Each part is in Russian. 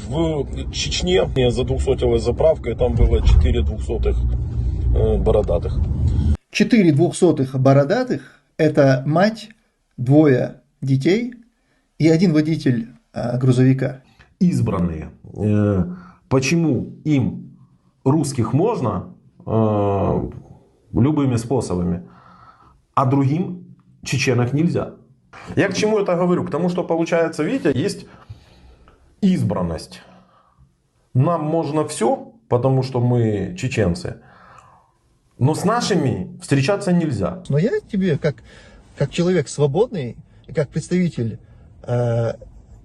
В Чечне за 200-й заправкой там было 4 двухсотых бородатых. 4 двухсотых бородатых – это мать, двое детей и один водитель грузовика. Избранные. Почему им, русских, можно любыми способами, а другим, чеченок, нельзя? Я к чему это говорю? К тому, что получается, видите, есть избранность. Нам можно все, потому что мы чеченцы. Но с нашими встречаться нельзя. Но я тебе, как человек свободный, и как представитель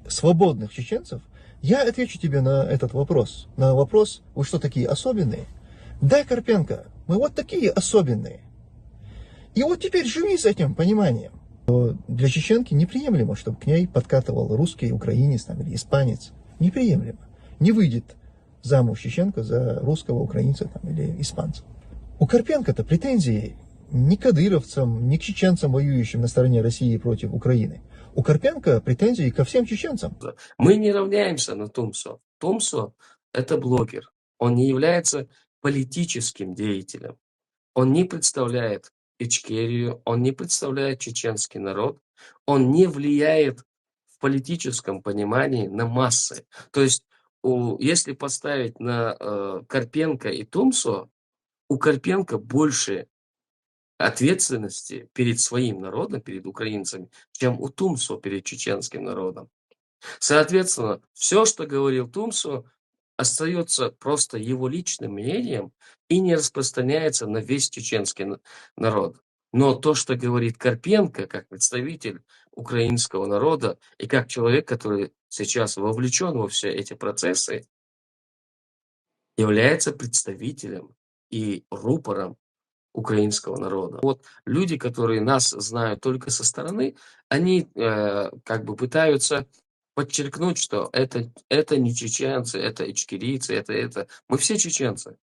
свободных чеченцев, я отвечу тебе на этот вопрос. На вопрос, вы что, такие особенные? Да, Карпенко, мы вот такие особенные. И вот теперь живи с этим пониманием. Для чеченки неприемлемо, чтобы к ней подкатывал русский, украинец там, или испанец. Неприемлемо. Не выйдет замуж чеченка за русского, украинца там, или испанца. У Карпенко-то претензии не к кадыровцам, не к чеченцам, воюющим на стороне России против Украины. У Карпенко претензии ко всем чеченцам. Мы не равняемся на Тумсо. Тумсо – это блогер. Он не является политическим деятелем. Он не представляет Ичкерию, он не представляет чеченский народ, он не влияет в политическом понимании на массы. То есть, если поставить на Карпенко и Тумсо, у Карпенко больше ответственности перед своим народом, перед украинцами, чем у Тумсо перед чеченским народом. Соответственно, все, что говорил Тумсо, остается просто его личным мнением и не распространяется на весь чеченский народ. Но то, что говорит Карпенко, как представитель украинского народа и как человек, который сейчас вовлечен во все эти процессы, является представителем и рупором украинского народа. Вот люди, которые нас знают только со стороны, они как бы пытаются подчеркнуть, что это не чеченцы, это ичкерийцы, это. Мы все чеченцы.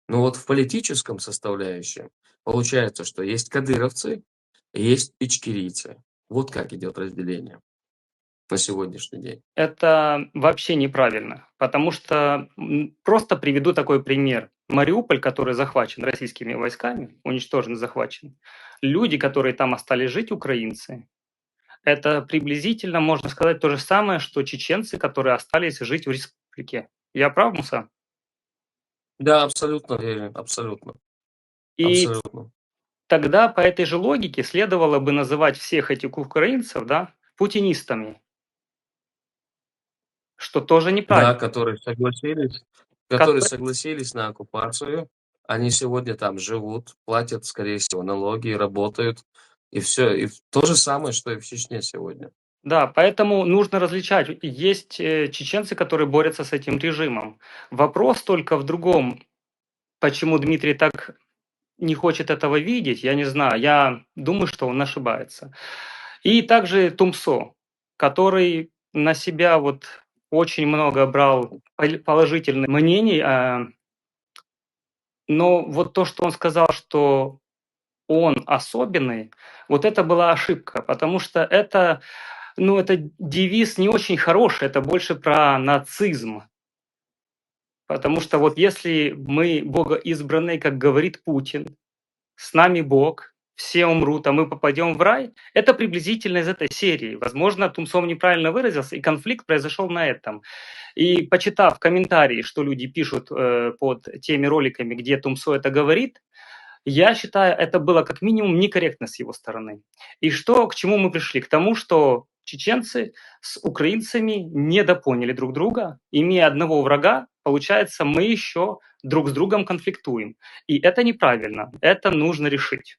Но вот в политическом составляющем получается, что есть кадыровцы, есть ичкерийцы. Вот как идет разделение на сегодняшний день. Это вообще неправильно, потому что просто приведу такой пример. Мариуполь, который захвачен российскими войсками, уничтожен, захвачен, люди, которые там остались жить, украинцы, это приблизительно, можно сказать, то же самое, что чеченцы, которые остались жить в республике. Я прав, Муса? Да, абсолютно верен, абсолютно. И Абсолютно. тогда по этой же логике следовало бы называть всех этих украинцев, да, путинистами, что тоже неправильно. Да, которые согласились на оккупацию, они сегодня там живут, платят, скорее всего, налоги, работают, и все. И то же самое, что и в Чечне сегодня. Да, поэтому нужно различать. Есть чеченцы, которые борются с этим режимом. Вопрос только в другом. Почему Дмитрий так не хочет этого видеть, я не знаю. Я думаю, что он ошибается. И также Тумсо, который на себя вот очень много брал положительных мнений, но вот то, что он сказал, что он особенный, вот это была ошибка, потому что это, это девиз не очень хороший, это больше про нацизм. Потому что вот если мы богоизбранные, как говорит Путин, с нами Бог, все умрут, а мы попадем в рай, это приблизительно из этой серии. Возможно, Тумсов неправильно выразился, и конфликт произошел на этом. И почитав комментарии, что люди пишут под теми роликами, где Тумсо это говорит, я считаю, это было как минимум некорректно с его стороны. И к чему мы пришли? К тому, что чеченцы с украинцами недопоняли друг друга. Имея одного врага, получается, мы еще друг с другом конфликтуем. И это неправильно, это нужно решить.